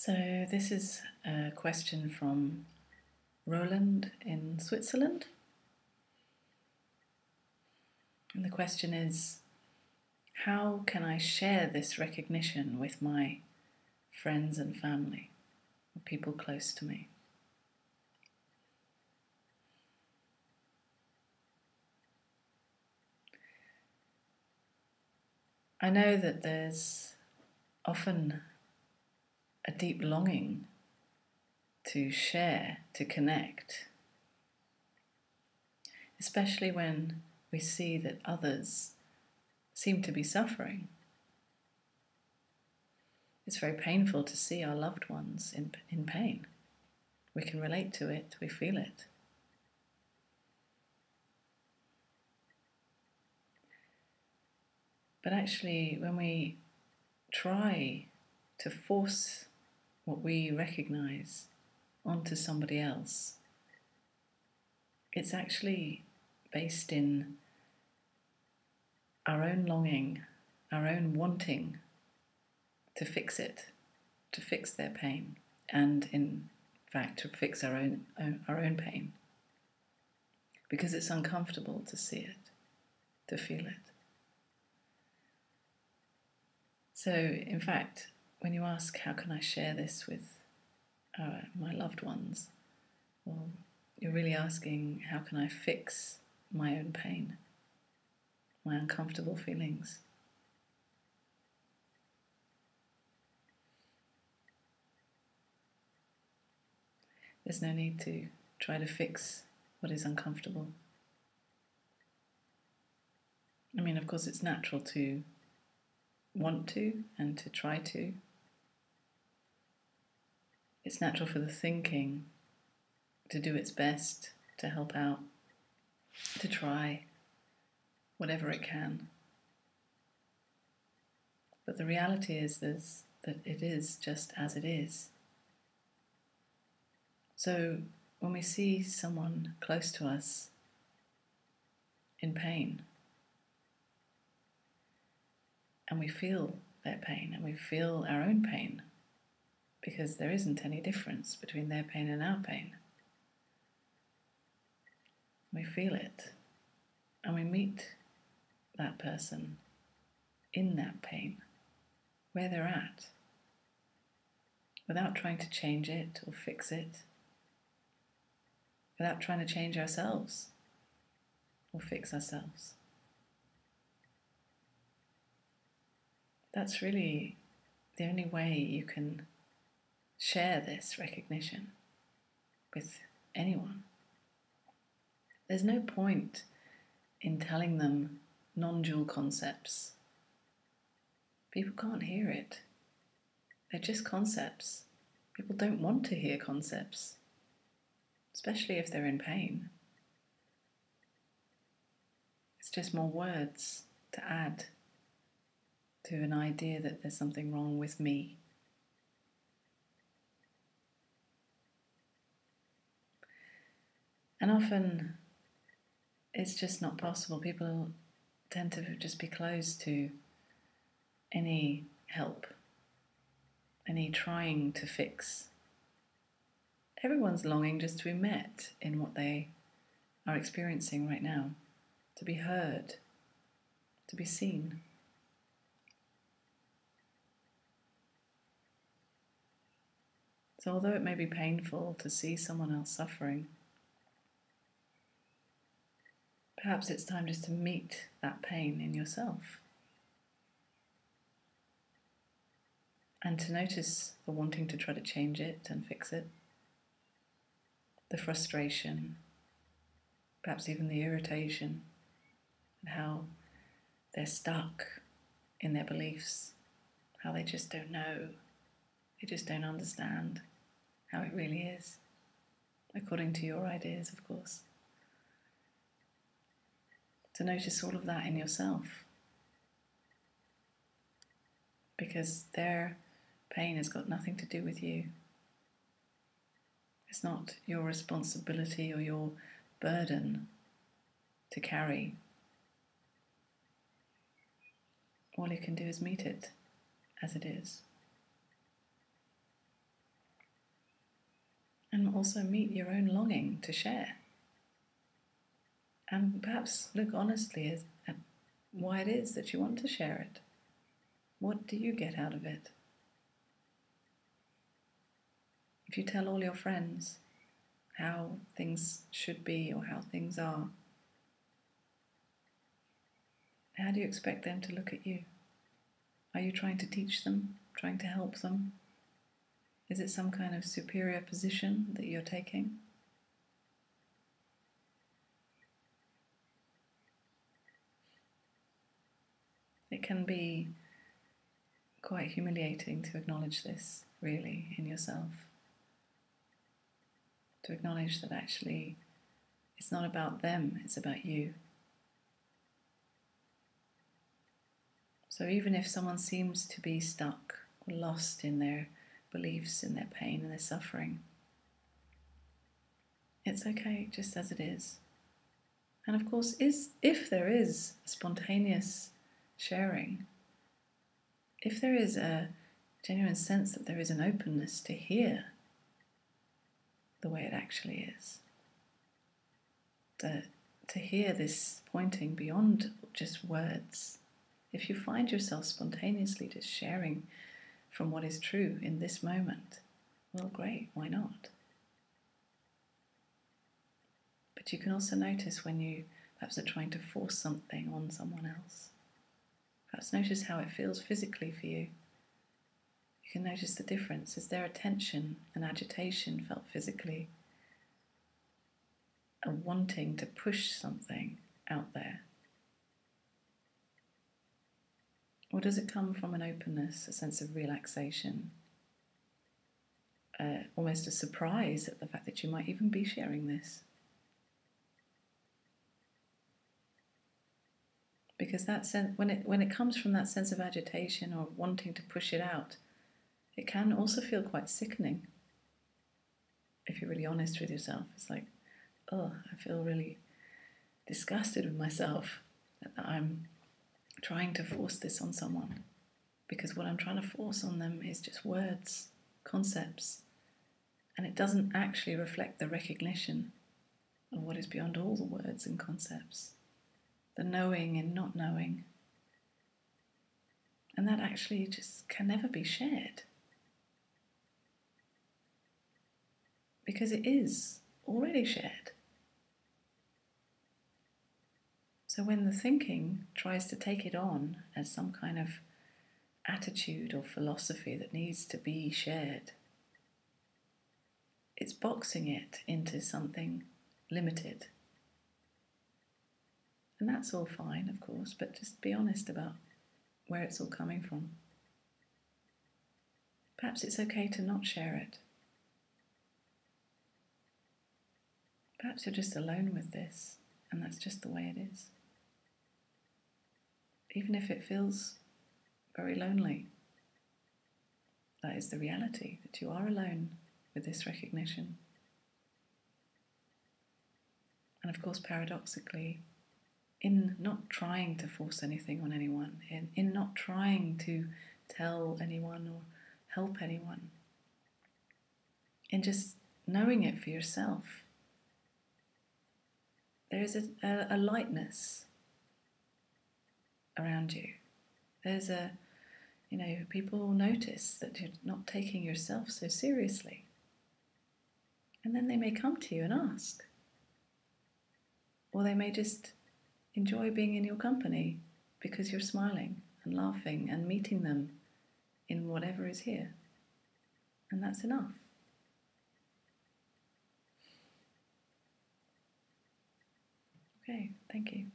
So this is a question from Roland in Switzerland. And the question is, how can I share this recognition with my friends and family, or people close to me? I know that there's often a deep longing to share, to connect, especially when we see that others seem to be suffering. It's very painful to see our loved ones in pain. We can relate to it, we feel it. But actually, when we try to force what we recognize onto somebody else, it's actually based in our own longing, our own wanting to fix it, to fix their pain, and in fact to fix our own pain, because it's uncomfortable to see it, to feel it. So, in fact, when you ask, how can I share this with my loved ones? Well, you're really asking, how can I fix my own pain, my uncomfortable feelings? There's no need to try to fix what is uncomfortable. I mean, of course, it's natural to want to and to try to. It's natural for the thinking to do its best to help out, to try whatever it can. But the reality is that it is just as it is. So when we see someone close to us in pain, and we feel their pain, and we feel our own pain, because there isn't any difference between their pain and our pain. We feel it, and we meet that person in that pain, where they're at, without trying to change it or fix it, without trying to change ourselves or fix ourselves. That's really the only way you can share this recognition with anyone. There's no point in telling them non-dual concepts. People can't hear it. They're just concepts. People don't want to hear concepts, especially if they're in pain. It's just more words to add to an idea that there's something wrong with me. And often it's just not possible. People tend to just be closed to any help, any trying to fix. Everyone's longing just to be met in what they are experiencing right now, to be heard, to be seen. So although it may be painful to see someone else suffering, perhaps it's time just to meet that pain in yourself and to notice the wanting to try to change it and fix it, the frustration, perhaps even the irritation, and how they're stuck in their beliefs, how they just don't know, they just don't understand how it really is, according to your ideas, of course. To notice all of that in yourself, because their pain has got nothing to do with you. It's not your responsibility or your burden to carry. All you can do is meet it as it is. And also meet your own longing to share. And perhaps look honestly at why it is that you want to share it. What do you get out of it? If you tell all your friends how things should be or how things are, how do you expect them to look at you? Are you trying to teach them, trying to help them? Is it some kind of superior position that you're taking? It can be quite humiliating to acknowledge this, really, in yourself. To acknowledge that actually it's not about them, it's about you. So even if someone seems to be stuck or lost in their beliefs, in their pain and their suffering, it's okay just as it is. And of course, if there is a spontaneous sharing, if there is a genuine sense that there is an openness to hear the way it actually is, to hear this pointing beyond just words, if you find yourself spontaneously just sharing from what is true in this moment, well, great, why not? But you can also notice when you perhaps are trying to force something on someone else. Perhaps notice how it feels physically for you. You can notice the difference. Is there a tension, an agitation felt physically? A wanting to push something out there? Or does it come from an openness, a sense of relaxation, almost a surprise at the fact that you might even be sharing this? Because that sense, when it comes from that sense of agitation or wanting to push it out, it can also feel quite sickening. If you're really honest with yourself, it's like, oh, I feel really disgusted with myself that I'm trying to force this on someone. Because what I'm trying to force on them is just words, concepts, and it doesn't actually reflect the recognition of what is beyond all the words and concepts, the knowing and not knowing. And that actually just can never be shared. Because it is already shared. So when the thinking tries to take it on as some kind of attitude or philosophy that needs to be shared, it's boxing it into something limited. And that's all fine, of course, but just be honest about where it's all coming from. Perhaps it's okay to not share it. Perhaps you're just alone with this, and that's just the way it is. Even if it feels very lonely, that is the reality, that you are alone with this recognition. And of course, paradoxically, in not trying to force anything on anyone, in not trying to tell anyone or help anyone, in just knowing it for yourself, there is a lightness around you. There's people notice that you're not taking yourself so seriously. And then they may come to you and ask. Or they may just enjoy being in your company because you're smiling and laughing and meeting them in whatever is here. And that's enough. Okay, thank you.